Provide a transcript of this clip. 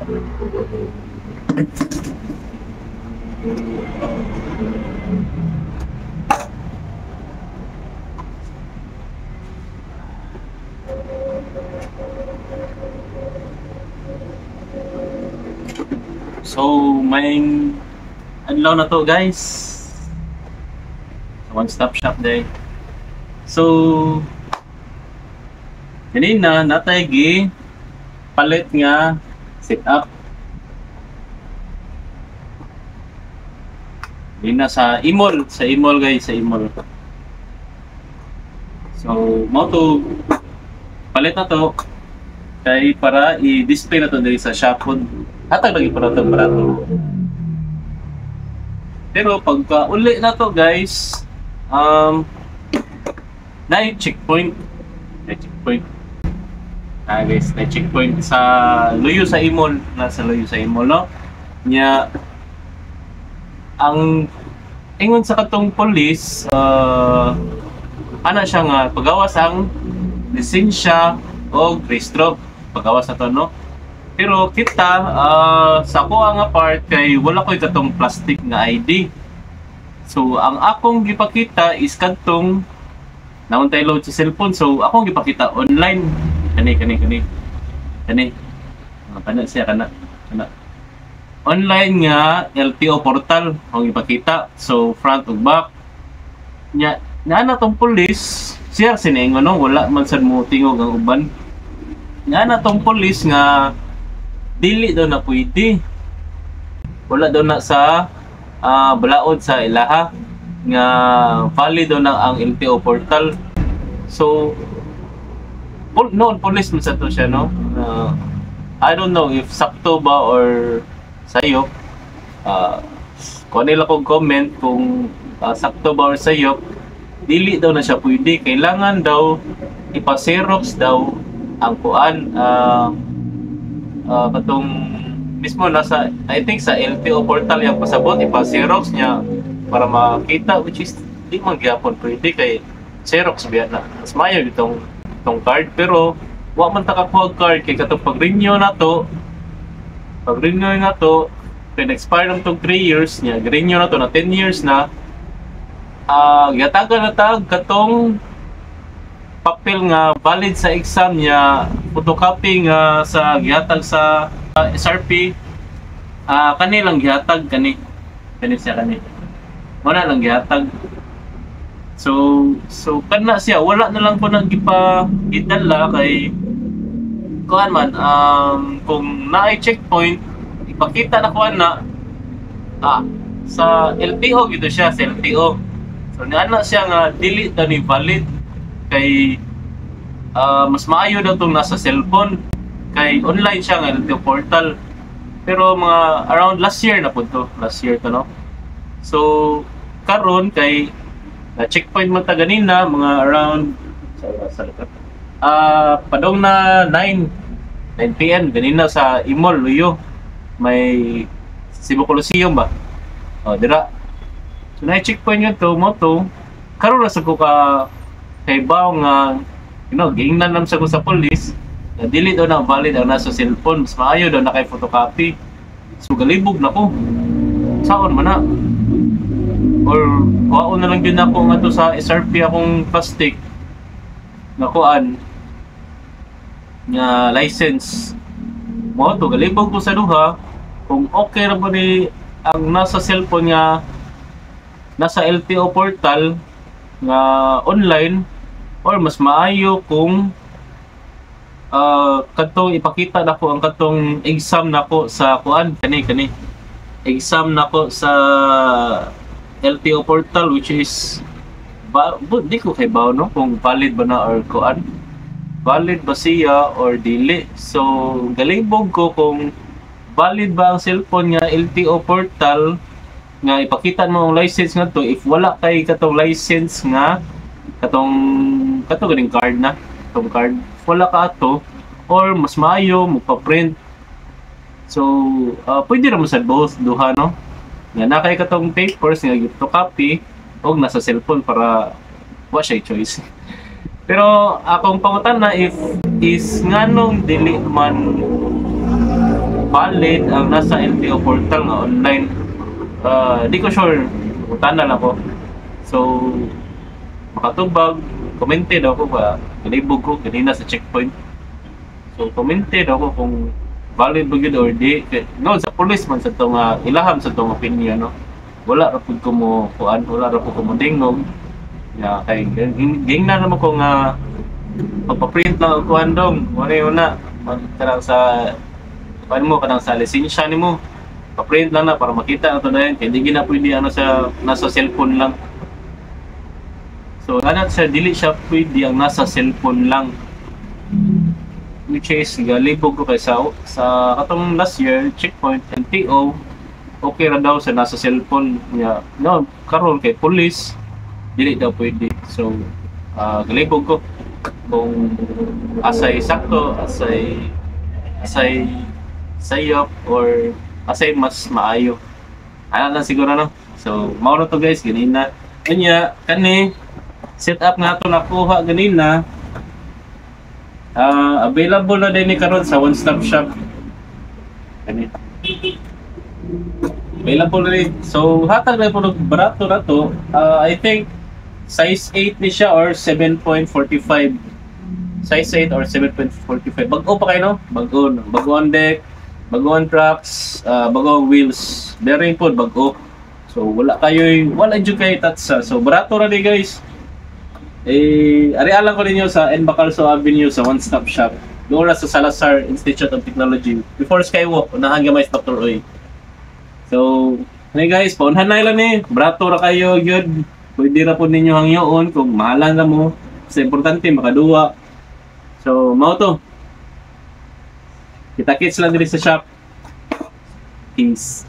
So, may adlaw na to guys. One-stop shop day. So, kanina natay gi palit nga setup. Kanina sa imol guys, sa imol. So, mo to palit na to kay para i-display na to diri sa shop. Hatag lagi para ito barato. Pero pagka uli na to guys, na-checkpoint. Na-checkpoint. Guys, na-checkpoint sa Luyo sa Imol. Nasa Luyo sa Imol, no? Nya, ang ingon sa katong police, ana siya nga, pagawas ang lisensya o rehistro. Pagawas na to, no? Pero kita, sa ako nga part kay wala ko'y katong plastic nga ID. So, ang akong gipakita is katong nauntay load sa cellphone. So, akong gipakita online. Kani. Kana siya, kana. Online nga, LTO portal ang ipakita. So, front ug back. Nya na tong police, siya siningon, no? Wala man sad mo tingog ang uban. Na tong police nga dili daw na pwede. Wala daw na sa balaod sa ilaha nga valid daw na ang LTO portal. So noon police man sa to siya, no? I don't know if sakto ba or sayo. Kung nila kong comment kung sakto ba or sayo, dili daw na siya pwede. Kailangan daw ipa-xerox daw ang kuan, katong mismo nasa, I think sa LTO portal yung pasabot, ipa-xerox niya para makita, which is di man gyapon pwede kay xerox biya na. Mas mayo itong card, pero wa man takakuha card kay katong pag-renew na to, kay na-expire ng tong 3 years niya, renew na to na 10 years na, gatagan na tag katong papel nga valid sa exam niya, photocopy nga sa gihatag sa SRP, kanilang gihatag kani wala lang gihatag. So kana siya, wala na lang po nang gidala kay kuan man, kung naay checkpoint ipakita na kuan na sa LTO gito siya, sa LTO. So niana siya nga dili daw ni valid kay mas maayo daw itong nasa cellphone kay online siya nga LTO portal. Pero mga around last year na po to, no? So karon kay na checkpoint man ta ganina mga around padong na 9 PM ganina sa Imol Luyo, may Cebu Coliseum ba, dira. So na checkpoint yun to mo to karon na sa ko ka kay baw nga, gingnan nam sa ko sa police na dili daw na valid ang nasa cellphone, mas maayo daw na kay photocopy. So galibog na ko, saon man na, or waon na lang yun ako nga to sa SRP akong plastic na kuan nga license mo to, galibog ko sa duha kung okay ra ba ni ang nasa cellphone nga nasa LTO portal nga online, or mas maayo kung katong ipakita nako ang katong exam nako sa kuan kani exam nako sa LTO portal, which is di ko kay baw, no, kung valid ba na or kuan, valid ba siya or dili. So galibog ko kung valid ba ang cellphone nga LTO portal nga ipakita mo ang license nga to, if wala kay katong license nga katong ganing card na katong card, wala ka ato, or mas maayo magpa-print. So pwede ra mo sa both duha, no, nga nakay katong papers nga photocopy og nasa cellphone para wa siya choice. Pero akong pangutan na if is nganong dili man valid ang nasa LTO portal nga online. Di ko sure, utana lang ko. So, makatubag, commented ako ba, nalibog ko kanina sa checkpoint. So, commented ako kung valid ba yun or di. No, sa police man sa itong ilaham sa itong opinion, no? Wala rapod ko mo kuan, wala rapod ko mo dingog. Kay ging na naman ko nga magpa-print lang ang kuan dong. Wala yun na. Kanang sa kuan mo, kanang sa lisensya ni mo. Pa-print lang na para makita na ito na yun. Kaya di na pwede nasa cellphone lang. So, siya, dili siya pwede ang nasa cellphone lang. Which is, galibog ko kay sa katong last year, checkpoint, LTO, okay ra daw sa nasa cellphone niya. No, karon kay police, dili daw pwede. So, galibog ko kung asay sakto, asay sayop, or asay mas maayo. Ano lang siguro, no? So, mauro to guys, ganina. Kanya, kani, set up nga ito nakuha ganina. Available na din ni karon sa One Stop Shop. Kani. Available na rin. So, hatag na po barato na to. I think size 8 ni siya or 7.45. Size 8 or 7.45. Bago pa kayo, no? Bago. Bago on deck, bago on trucks, bago on wheels. Bearing po, bago. So, wala dyan kayo tatsa. So, barato na din guys. Arialan ko ninyo sa N. Bacalso Avenue sa One Stop Shop. Doon na sa Salazar Institute of Technology. Before Skywalk, unahan gamay sa Dr. Oy. So, hey guys, paunhan na ilan eh. Barato na kayo, yun. Pwede na po ninyo hangyoon kung mahalan na mo. Kasi importante, makaduwa. So, mao to. Kita-kits lang din sa shop. Peace.